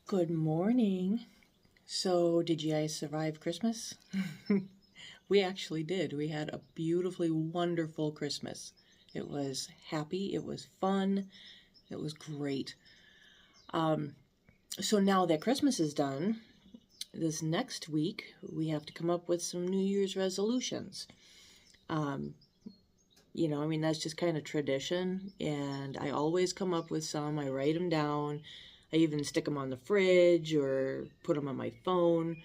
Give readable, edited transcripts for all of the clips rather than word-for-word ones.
Good morning. So, did you guys survive Christmas? We actually did. We had a beautifully wonderful Christmas. It was happy, it was fun, it was great. So now that Christmas is done, this next week we have to come up with some New Year's resolutions. That's just kind of tradition, and I always come up with some. I write them down. I even stick them on the fridge or put them on my phone,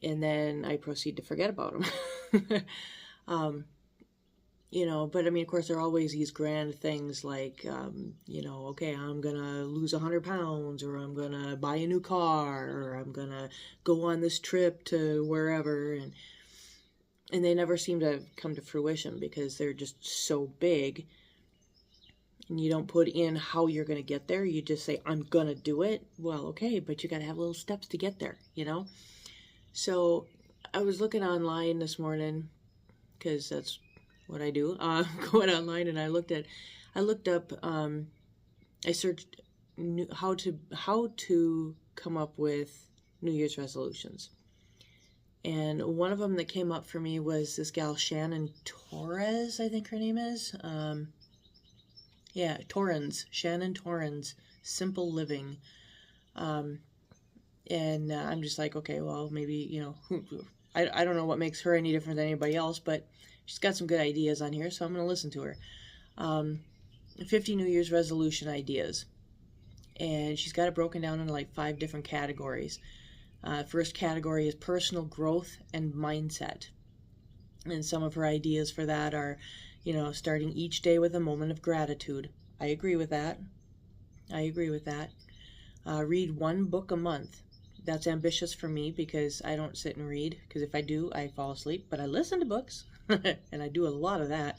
and then I proceed to forget about them. But of course, there are always these grand things like, okay, I'm going to lose 100 pounds, or I'm going to buy a new car, or I'm going to go on this trip to wherever, and they never seem to come to fruition because they're just so big. And you don't put in how you're going to get there. You just say, I'm going to do it. Well, okay, but you got to have little steps to get there, So I was looking online this morning because that's what I do. Going online, and I searched how to come up with New Year's resolutions. And one of them that came up for me was this gal, Shannon Torres, I think her name is. Shannon Torrens, Simple Living. I'm just like, okay, well, maybe, I don't know what makes her any different than anybody else, but she's got some good ideas on here, so I'm going to listen to her. 50 New Year's resolution ideas. And she's got it broken down into like 5 different categories. First category is personal growth and mindset. And some of her ideas for that are, starting each day with a moment of gratitude. I agree with that. Read 1 book a month. That's ambitious for me because I don't sit and read, because if I do, I fall asleep. But I listen to books, and I do a lot of that.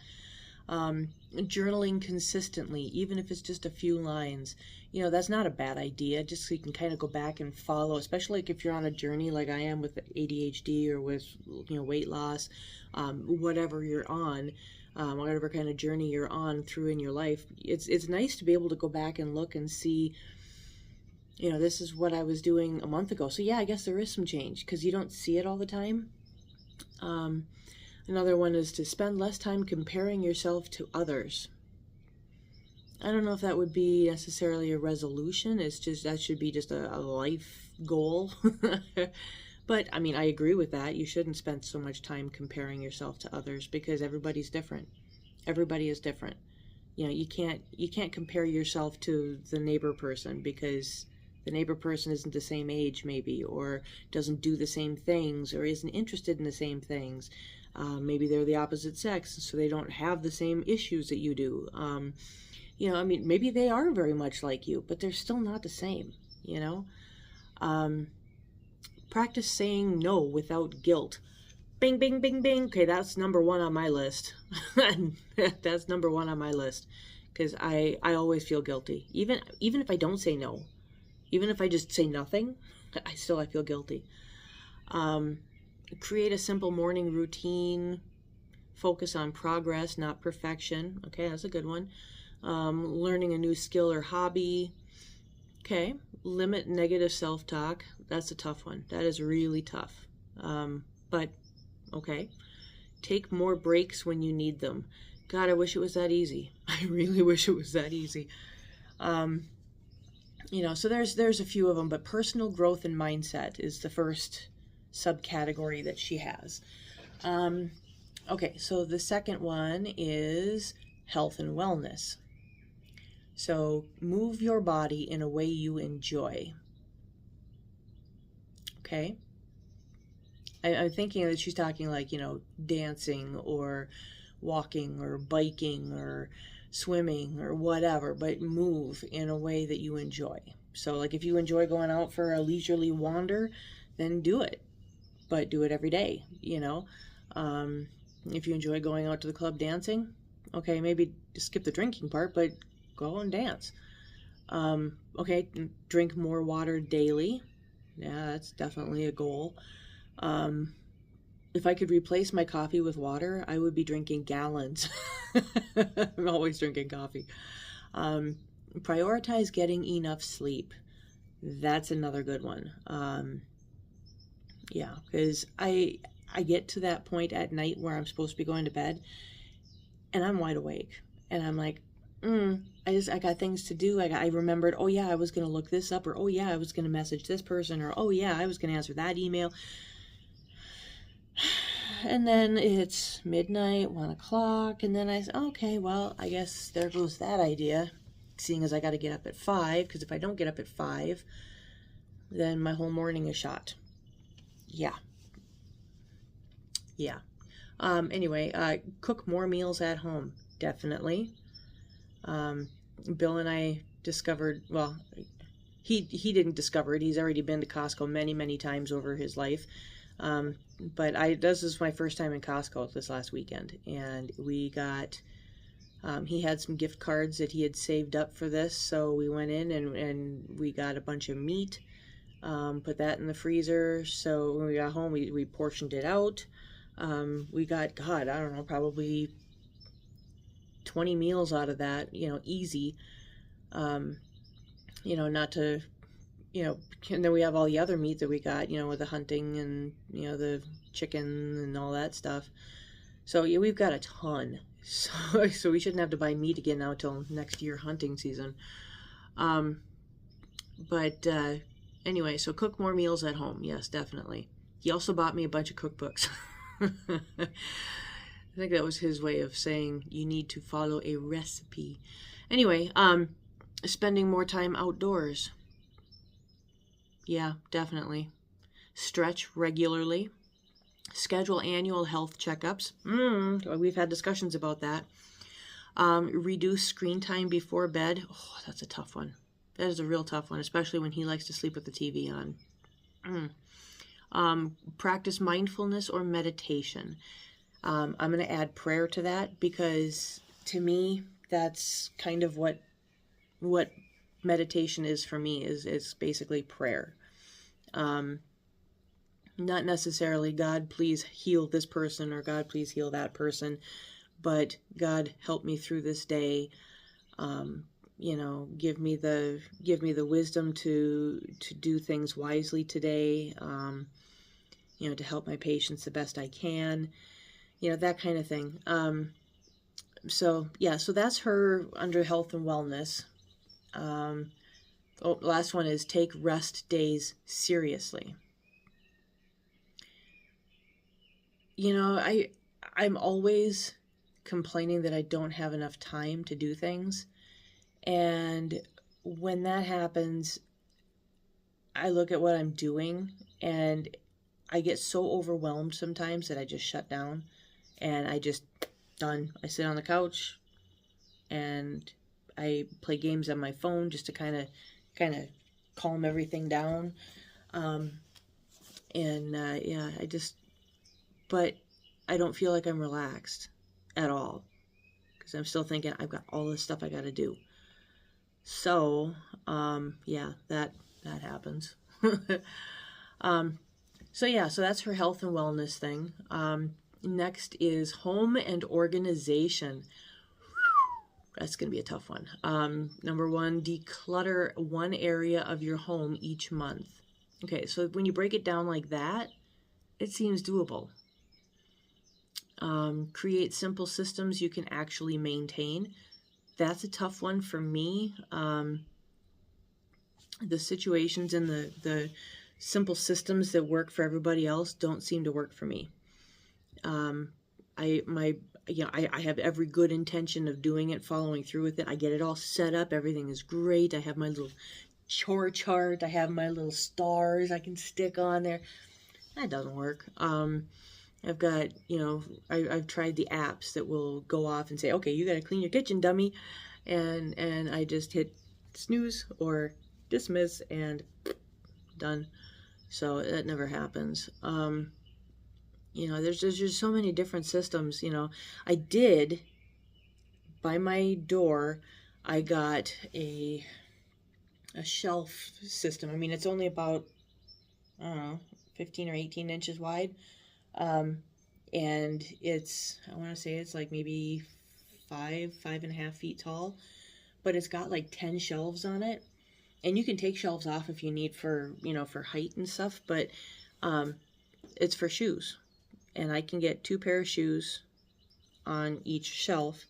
Journaling consistently, even if it's just a few lines. That's not a bad idea, just so you can kind of go back and follow, especially like if you're on a journey like I am with ADHD or with, weight loss, whatever you're on, whatever kind of journey you're on through in your life. It's nice to be able to go back and look and see, this is what I was doing a month ago. So yeah, I guess there is some change because you don't see it all the time. Another one is to spend less time comparing yourself to others. I don't know if that would be necessarily a resolution. That should be just a life goal. But I agree with that. You shouldn't spend so much time comparing yourself to others because everybody's different. Everybody is different. You can't compare yourself to the neighbor person because the neighbor person isn't the same age maybe, or doesn't do the same things, or isn't interested in the same things. Maybe they're the opposite sex, so they don't have the same issues that you do. Maybe they are very much like you, but they're still not the same, Practice saying no without guilt. Bing, bing, bing, bing. Okay, that's number 1 on my list. That's number 1 on my list. Because I always feel guilty. Even if I don't say no. Even if I just say nothing, I feel guilty. Create a simple morning routine. Focus on progress, not perfection. Okay, that's a good one. Learning a new skill or hobby. Okay, limit negative self-talk. That's a tough one. That is really tough. But, okay. Take more breaks when you need them. God, I wish it was that easy. I really wish it was that easy. So there's a few of them, but personal growth and mindset is the first subcategory that she has. Okay, so the second one is health and wellness. So move your body in a way you enjoy. Okay? I'm thinking that she's talking like, dancing or walking or biking or swimming or whatever, but move in a way that you enjoy. So like if you enjoy going out for a leisurely wander, then do it. But do it every day, If you enjoy going out to the club dancing, okay, maybe skip the drinking part, but go and dance. Okay, drink more water daily. Yeah, that's definitely a goal. If I could replace my coffee with water, I would be drinking gallons. I'm always drinking coffee. Prioritize getting enough sleep. That's another good one. Yeah, because I get to that point at night where I'm supposed to be going to bed, and I'm wide awake, and I'm like, I got things to do. I remembered, oh yeah, I was gonna look this up, or oh yeah, I was gonna message this person, or oh yeah, I was gonna answer that email. And then it's midnight, 1 o'clock, and then I said, okay, well, I guess there goes that idea, seeing as I got to get up at 5, because if I don't get up at 5, then my whole morning is shot. Yeah. Anyway, cook more meals at home, definitely. Bill and I discovered, well, he didn't discover it. He's already been to Costco many, many times over his life. But this is my first time in Costco this last weekend, and we got, he had some gift cards that he had saved up for this, so we went in and we got a bunch of meat, put that in the freezer. So when we got home, we portioned it out. We got, God, I don't know, probably 20 meals out of that, easy. Not to, and then we have all the other meat that we got, with the hunting and, the chicken and all that stuff. So yeah, we've got a ton. So we shouldn't have to buy meat again now until next year hunting season. Anyway, so cook more meals at home. Yes, definitely. He also bought me a bunch of cookbooks. I think that was his way of saying you need to follow a recipe. Anyway, spending more time outdoors. Yeah, definitely. Stretch regularly. Schedule annual health checkups. We've had discussions about that. Reduce screen time before bed. Oh, that's a tough one. That is a real tough one, especially when he likes to sleep with the TV on. Practice mindfulness or meditation. I'm going to add prayer to that, because to me, that's kind of what meditation is for me, is basically prayer. Not necessarily, God, please heal this person, or God, please heal that person, but God, help me through this day. Give me the wisdom to do things wisely today. To help my patients the best I can. That kind of thing. So that's her under health and wellness. Last one is take rest days seriously. I'm always complaining that I don't have enough time to do things. And when that happens, I look at what I'm doing and I get so overwhelmed sometimes that I just shut down and I just done. I sit on the couch and I play games on my phone just to kind of calm everything down. But I don't feel like I'm relaxed at all, because I'm still thinking I've got all this stuff I got to do. So, that happens. So that's her health and wellness thing. Next is home and organization. That's going to be a tough one. Number 1, declutter one area of your home each month. Okay, so when you break it down like that, it seems doable. Create simple systems you can actually maintain. That's a tough one for me. The situations and the simple systems that work for everybody else don't seem to work for me. I have every good intention of doing it, following through with it. I get it all set up. Everything is great. I have my little chore chart. I have my little stars I can stick on there. That doesn't work. I've got, I've tried the apps that will go off and say, okay, you got to clean your kitchen, dummy. And I just hit snooze or dismiss and done. So that never happens. There's just so many different systems. I did, by my door, I got a shelf system. I mean, it's only about, 15 or 18 inches wide. And I want to say it's like maybe 5.5 feet tall, but it's got like 10 shelves on it. And you can take shelves off if you need for, for height and stuff, but it's for shoes. And I can get 2 pair of shoes on each shelf.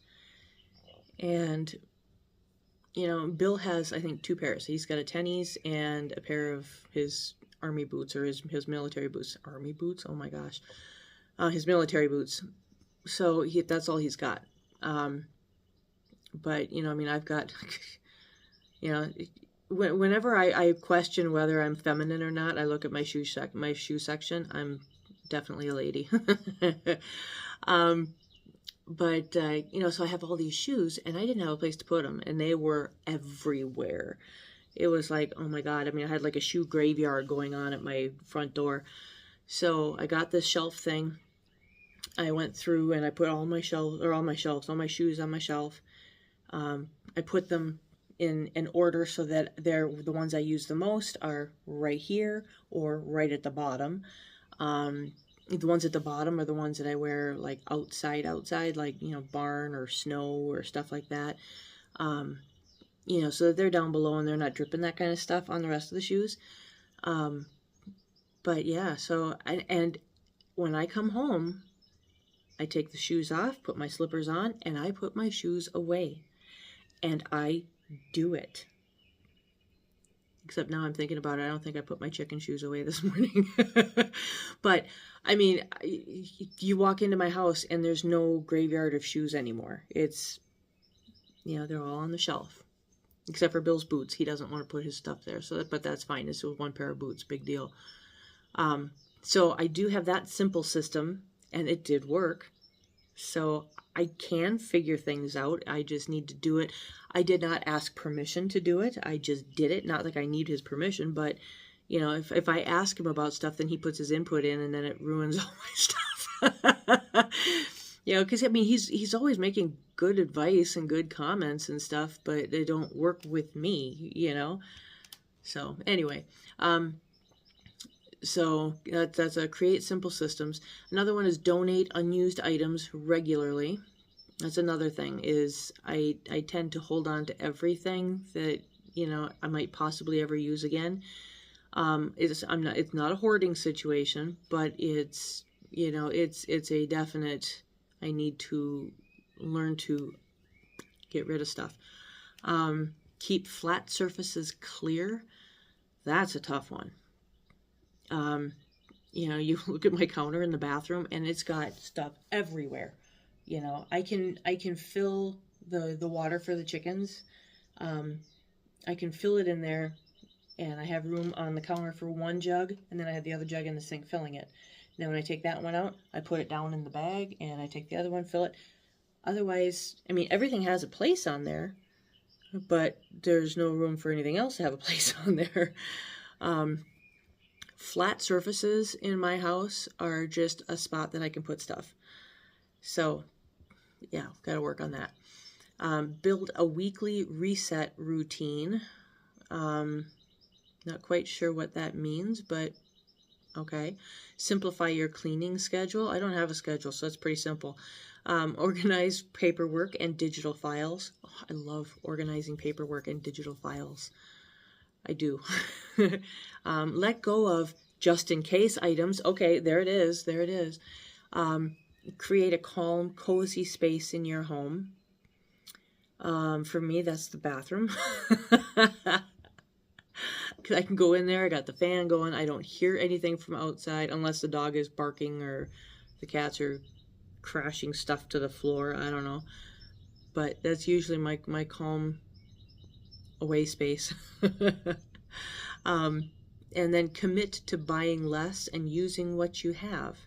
And, Bill has, I think, 2 pairs. He's got a tennies and a pair of his army boots, or his military boots. Army boots? Oh my gosh. His military boots. So that's all he's got. But, I've got, whenever I question whether I'm feminine or not, I look at my shoe section. I'm definitely a lady. But so I have all these shoes, and I didn't have a place to put them, and they were everywhere. It was like, oh my God. I had like a shoe graveyard going on at my front door. So I got this shelf thing. I went through and I put all my shoes on my shelf. I put them in an order so that the ones I use the most are right here or right at the bottom. The ones at the bottom are the ones that I wear like outside, like, barn or snow or stuff like that. So that they're down below and they're not dripping that kind of stuff on the rest of the shoes. But yeah, so, and when I come home, I take the shoes off, put my slippers on, and I put my shoes away. And I do it. Except now I'm thinking about it, I don't think I put my chicken shoes away this morning. But, you walk into my house and there's no graveyard of shoes anymore. It's, they're all on the shelf. Except for Bill's boots. He doesn't want to put his stuff there. But that's fine. This was 1 pair of boots. Big deal. So I do have that simple system, and it did work. So I can figure things out. I just need to do it. I did not ask permission to do it. I just did it. Not like I need his permission, but, if I ask him about stuff, then he puts his input in, and then it ruins all my stuff. Because, he's always making good advice and good comments and stuff, but they don't work with me, So, anyway, so that's a create simple systems. Another one is donate unused items regularly. That's another thing, is I tend to hold on to everything that, I might possibly ever use again. It's not a hoarding situation, but it's a definite, I need to learn to get rid of stuff. Keep flat surfaces clear. That's a tough one. You look at my counter in the bathroom and it's got stuff everywhere. I can fill the water for the chickens. I can fill it in there, and I have room on the counter for 1 jug, and then I have the other jug in the sink filling it. And then when I take that one out, I put it down in the bag, and I take the other one, fill it. Otherwise, everything has a place on there, but there's no room for anything else to have a place on there. Flat surfaces in my house are just a spot that I can put stuff. So, yeah, got to work on that. Build a weekly reset routine. Not quite sure what that means, but okay. Simplify your cleaning schedule. I don't have a schedule, so it's pretty simple. Organize paperwork and digital files. Oh, I love organizing paperwork and digital files. I do. Let go of just in case items. Okay, there it is. There it is. Create a calm, cozy space in your home. For me, that's the bathroom. Because I can go in there, I got the fan going, I don't hear anything from outside unless the dog is barking or the cats are crashing stuff to the floor. I don't know. But that's usually my calm away space. And then commit to buying less and using what you have.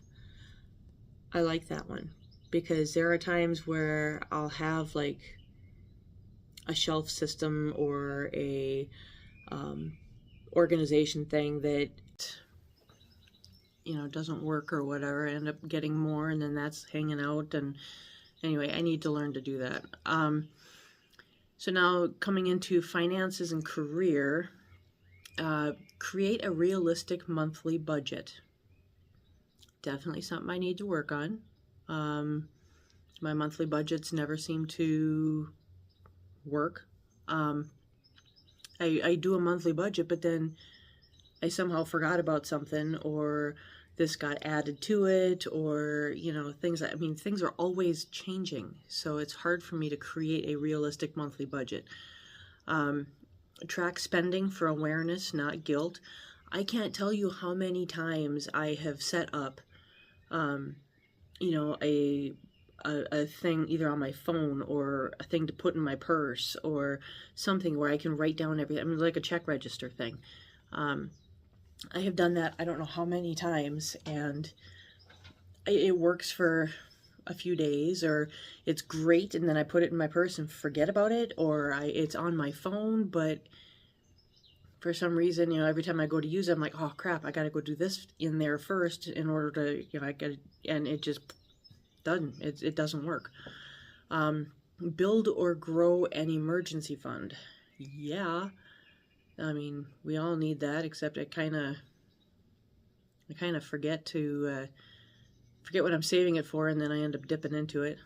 I like that one, because there are times where I'll have like a shelf system or a organization thing that doesn't work or whatever. I end up getting more, and then that's hanging out. And anyway, I need to learn to do that. So now coming into finances and career, create a realistic monthly budget. Definitely something I need to work on. My monthly budgets never seem to work. I do a monthly budget, but then I somehow forgot about something, or this got added to it, or, you know, things are always changing. So it's hard for me to create a realistic monthly budget. Track spending for awareness, not guilt. I can't tell you how many times I have set up, you know, a thing either on my phone or a thing to put in my purse or something where I can write down everything. I mean, like a check register thing. I have done that I don't know how many times, and it works for a few days, or it's great, and then I put it in my purse and forget about it, or it's on my phone, but for some reason, you know, every time I go to use it, I'm like, oh crap, I gotta go do this in there first in order to, you know, and it just doesn't, it doesn't work. Build or grow an emergency fund. Yeah, I mean, we all need that, except I kind of forget what I'm saving it for, and then I end up dipping into it.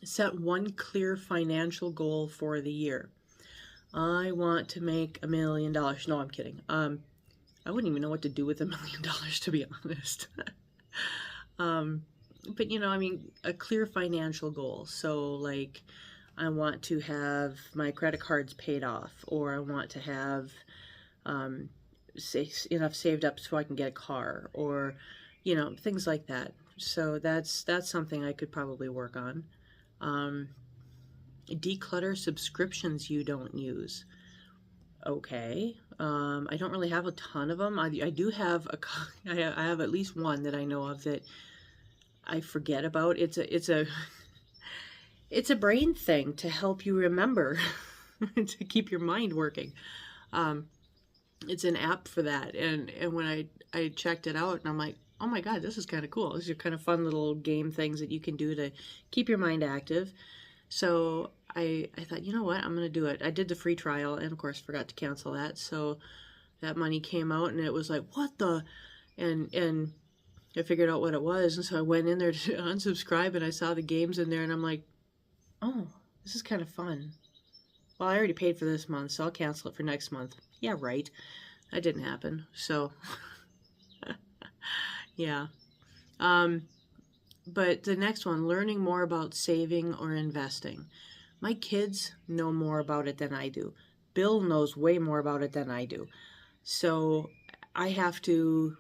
Set one clear financial goal for the year. I want to make $1 million. No, I'm kidding. I wouldn't even know what to do with $1 million, to be honest. But, you know, I mean, a clear financial goal. So, like, I want to have my credit cards paid off, or I want to have enough saved up so I can get a car, or, you know, things like that. So that's something I could probably work on. Declutter subscriptions you don't use. Okay. I don't really have a ton of them. I do have I have at least one that I know of that I forget about. It's a brain thing to help you remember, to keep your mind working. It's an app for that, and when I checked it out, and I'm like, oh my god, this is kind of cool. These are kind of fun little game things that you can do to keep your mind active. So I thought, you know what, I'm going to do it. I did the free trial, and of course forgot to cancel that. So that money came out, and it was like, what the? And I figured out what it was, and so I went in there to unsubscribe, and I saw the games in there, and I'm like, oh, this is kind of fun. Well, I already paid for this month, so I'll cancel it for next month. Yeah, right. That didn't happen. So, yeah. But the next one, learning more about saving or investing. My kids know more about it than I do. Bill knows way more about it than I do. So I have to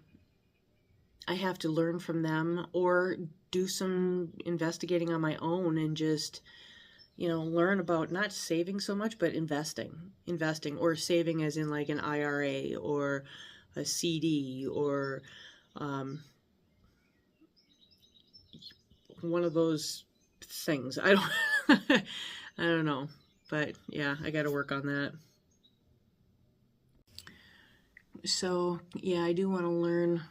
learn from them, or do some investigating on my own, and just, you know, learn about not saving so much, but investing, or saving as in like an IRA or a CD, or one of those things. I don't know, but yeah, I got to work on that. So yeah, I do want to learn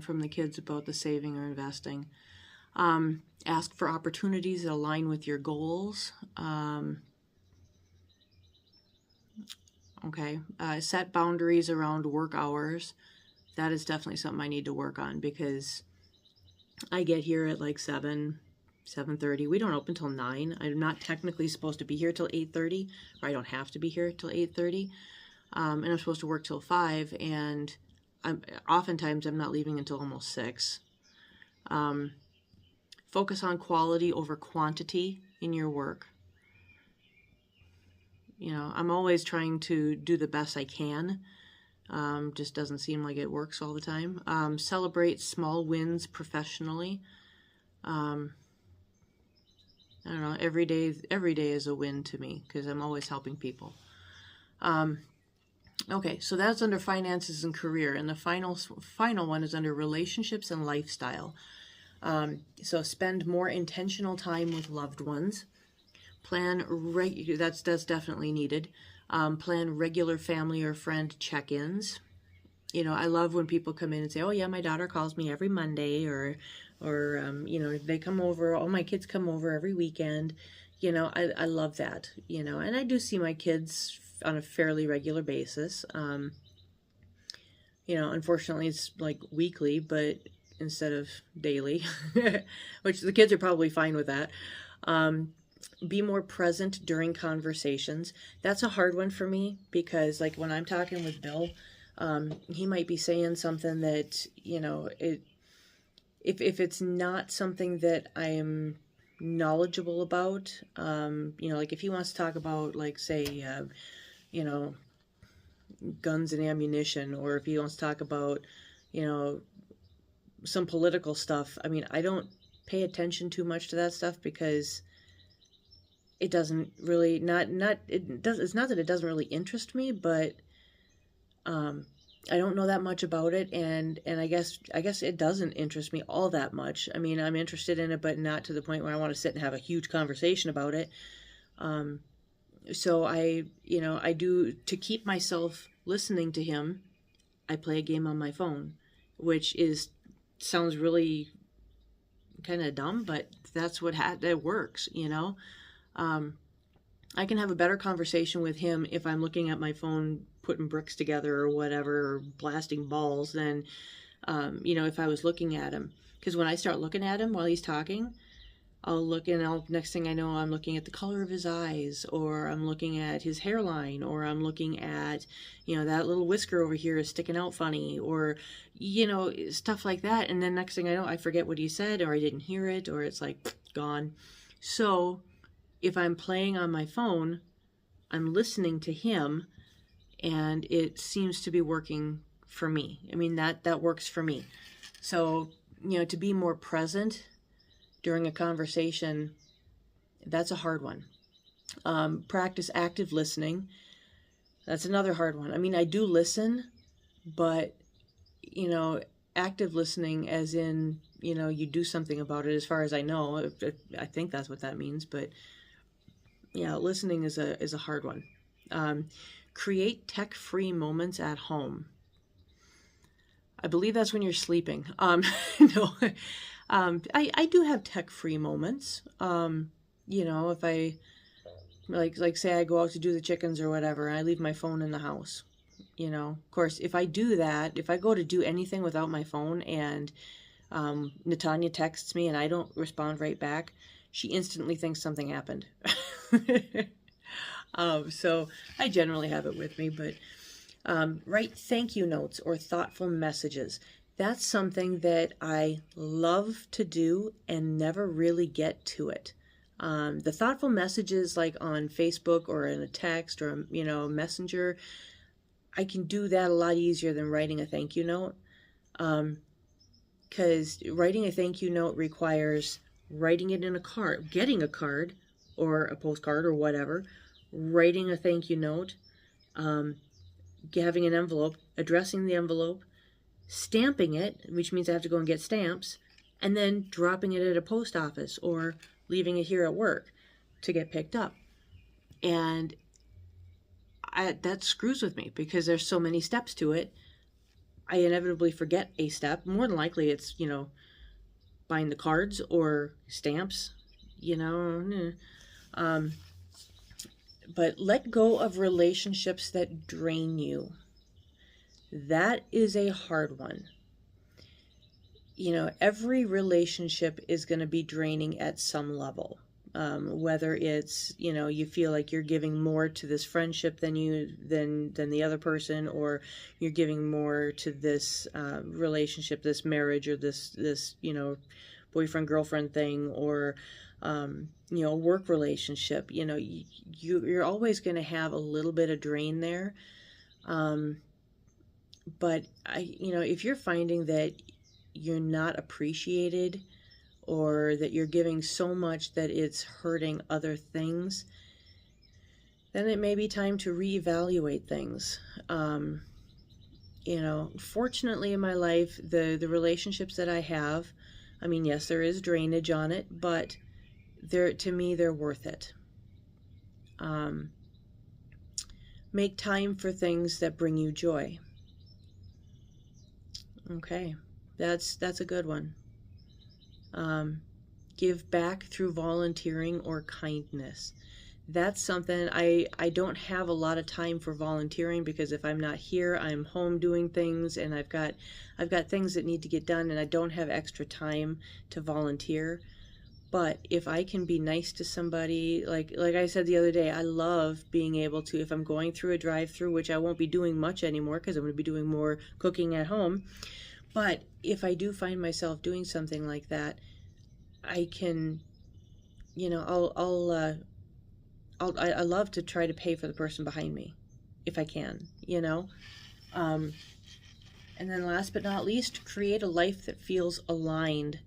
from the kids about the saving or investing. Ask for opportunities that align with your goals. Okay. Set boundaries around work hours. That is definitely something I need to work on, because I get here at like 7:30. We don't open till 9. I'm not technically supposed to be here till 8:30, or I don't have to be here till 8:30. And I'm supposed to work till 5, and oftentimes I'm not leaving until almost 6. Focus on quality over quantity in your work. You know, I'm always trying to do the best I can. Just doesn't seem like it works all the time. Celebrate small wins professionally. I don't know, every day is a win to me, because I'm always helping people. Okay, so that's under finances and career, and the final one is under relationships and lifestyle. So spend more intentional time with loved ones. That's definitely needed. Plan regular family or friend check-ins. You know, I love when people come in and say, oh yeah, my daughter calls me every Monday, or you know, they come over, my kids come over every weekend. You know, I love that, you know, and I do see my kids on a fairly regular basis. You know, unfortunately it's like weekly, but instead of daily, which the kids are probably fine with that. Be more present during conversations. That's a hard one for me because, like, when I'm talking with Bill, he might be saying something that, if it's not something that I am knowledgeable about, like if he wants to talk about, like, say, you know, guns and ammunition, or if he wants to talk about, some political stuff. I mean, I don't pay attention too much to that stuff because it doesn't really it's not that it doesn't really interest me, but I don't know that much about it, and I guess it doesn't interest me all that much. I mean, I'm interested in it, but not to the point where I want to sit and have a huge conversation about it. So I do, to keep myself listening to him, I play a game on my phone, which sounds really kind of dumb, but that's that works, I can have a better conversation with him if I'm looking at my phone, putting bricks together or whatever, or blasting balls, than, if I was looking at him. Because when I start looking at him while he's talking, I'll look and next thing I know, I'm looking at the color of his eyes, or I'm looking at his hairline, or I'm looking at, that little whisker over here is sticking out funny, or, stuff like that. And then next thing I know, I forget what he said, or I didn't hear it, or it's like gone. So if I'm playing on my phone, I'm listening to him, and it seems to be working for me. I mean, that works for me. So, to be more present during a conversation, that's a hard one. Practice active listening. That's another hard one. I mean, I do listen, but, active listening as in, you do something about it, as far as I know. I think that's what that means, but yeah, listening is a hard one. Create tech-free moments at home. I believe that's when you're sleeping. No, I do have tech-free moments. If I, like say I go out to do the chickens or whatever, and I leave my phone in the house. Of course, if I do that, if I go to do anything without my phone and Natanya texts me and I don't respond right back, she instantly thinks something happened. So I generally have it with me, but write thank you notes or thoughtful messages. That's something that I love to do and never really get to it. The thoughtful messages, like on Facebook or in a text or, Messenger, I can do that a lot easier than writing a thank you note. Because writing a thank you note requires writing it in a card, getting a card or a postcard or whatever, writing a thank you note, having an envelope, addressing the envelope, stamping it, which means I have to go and get stamps, and then dropping it at a post office or leaving it here at work to get picked up. And that screws with me because there's so many steps to it. I inevitably forget a step. More than likely it's, buying the cards or stamps, but let go of relationships that drain you. That is a hard one. Every relationship is going to be draining at some level. Whether it's, you feel like you're giving more to this friendship than the other person, or you're giving more to this relationship, this marriage, or this boyfriend girlfriend thing, or work relationship. You're always going to have a little bit of drain there. But if you're finding that you're not appreciated, or that you're giving so much that it's hurting other things, then it may be time to reevaluate things. Fortunately in my life, the relationships that I have, I mean, yes, there is drainage on it, but to me, they're worth it. Make time for things that bring you joy. Okay, that's a good one. Give back through volunteering or kindness. That's something I don't have a lot of time for volunteering, because if I'm not here, I'm home doing things, and I've got things that need to get done, and I don't have extra time to volunteer. But if I can be nice to somebody, like I said the other day, I love being able to, if I'm going through a drive-through, which I won't be doing much anymore because I'm going to be doing more cooking at home. But if I do find myself doing something like that, I can, I love to try to pay for the person behind me if I can, And then last but not least, create a life that feels aligned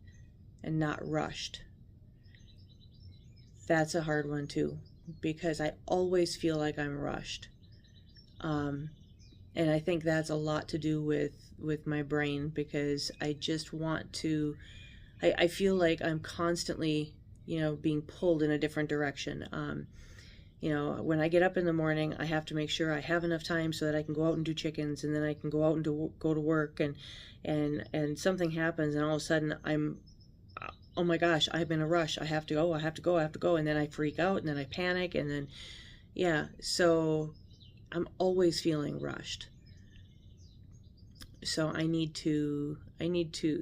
and not rushed. That's a hard one too, because I always feel like I'm rushed. And I think that's a lot to do with my brain, because I just want to, I feel like I'm constantly, being pulled in a different direction. When I get up in the morning, I have to make sure I have enough time so that I can go out and do chickens, and then I can go out and go to work, and something happens, and all of a sudden I'm, oh my gosh, I'm in a rush. I have to go, and then I freak out, and then I panic, and then, so I'm always feeling rushed. So I need to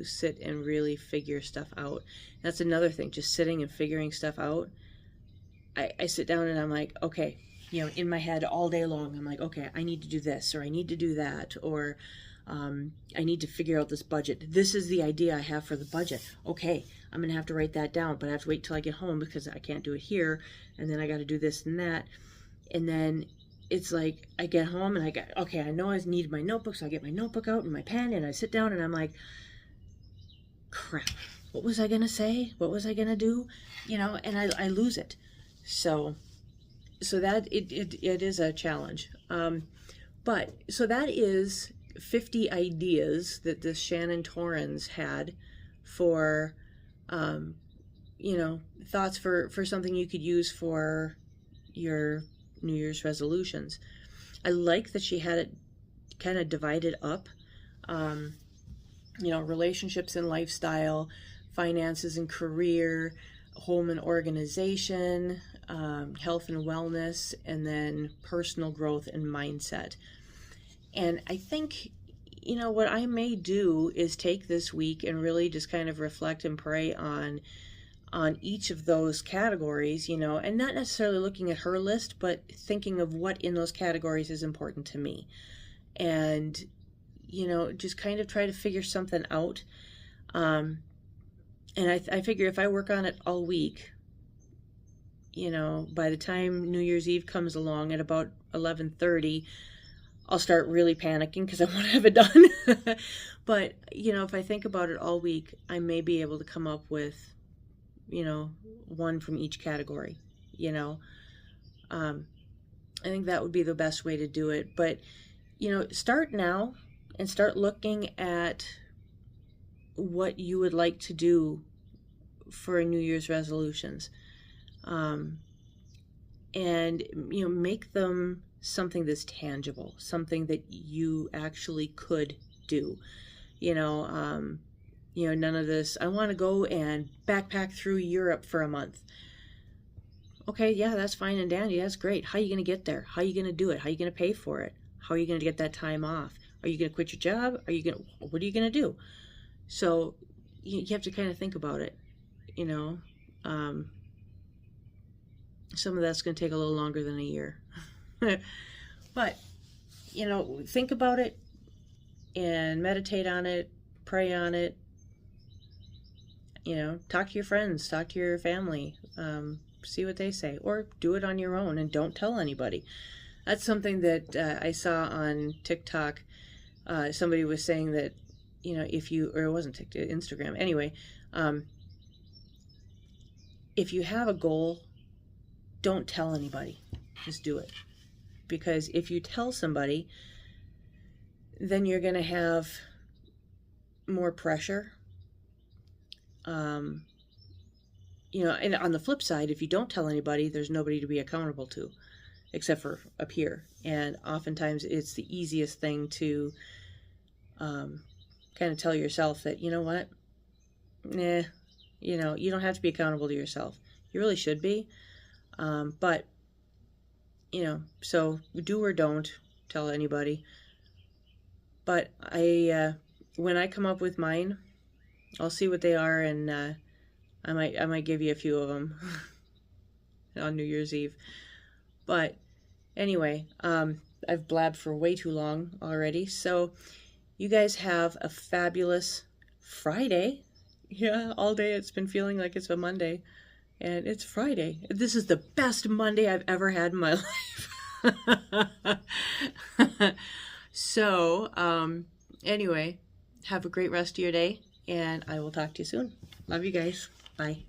sit and really figure stuff out. That's another thing, just sitting and figuring stuff out. I sit down and I'm like, okay, in my head all day long, I'm like, okay, I need to do this, or I need to do that, or I need to figure out this budget. This is the idea I have for the budget. Okay, I'm going to have to write that down, but I have to wait till I get home because I can't do it here. And then I got to do this and that. And then it's like I get home and I know I need my notebook, so I get my notebook out and my pen, and I sit down and I'm like, crap, what was I going to say? What was I going to do? And I lose it. So that it is a challenge. But so that is 50 ideas that this Shannon Torrens had for, thoughts for something you could use for your New Year's resolutions. I like that she had it kind of divided up, relationships and lifestyle, finances and career, home and organization, health and wellness, and then personal growth and mindset. And I think, what I may do is take this week and really just kind of reflect and pray on each of those categories, and not necessarily looking at her list, but thinking of what in those categories is important to me. And, just kind of try to figure something out. And I figure if I work on it all week, by the time New Year's Eve comes along at about 11:30, I'll start really panicking because I want to have it done. But, if I think about it all week, I may be able to come up with, one from each category, I think that would be the best way to do it. But, start now and start looking at what you would like to do for New Year's resolutions. And, make them something that's tangible, something that you actually could do. None of this, I want to go and backpack through Europe for a month. Okay, yeah, that's fine and dandy. That's great. How are you going to get there? How are you going to do it? How are you going to pay for it? How are you going to get that time off? Are you going to quit your job? What are you going to do? So you have to kind of think about it, some of that's going to take a little longer than a year. But, think about it and meditate on it, pray on it, talk to your friends, talk to your family, see what they say, or do it on your own and don't tell anybody. That's something that I saw on TikTok. Somebody was saying that, or it wasn't TikTok, Instagram. Anyway, if you have a goal, don't tell anybody. Just do it. Because if you tell somebody, then you're going to have more pressure. And on the flip side, if you don't tell anybody, there's nobody to be accountable to, except for up here. And oftentimes it's the easiest thing to kind of tell yourself that, you know what, you don't have to be accountable to yourself. You really should be. But, so do or don't tell anybody. But when I come up with mine, I'll see what they are, and I might give you a few of them on New Year's Eve. But anyway, I've blabbed for way too long already. So you guys have a fabulous Friday. Yeah, all day it's been feeling like it's a Monday. And it's Friday. This is the best Monday I've ever had in my life. So, anyway, have a great rest of your day, and I will talk to you soon. Love you guys. Bye.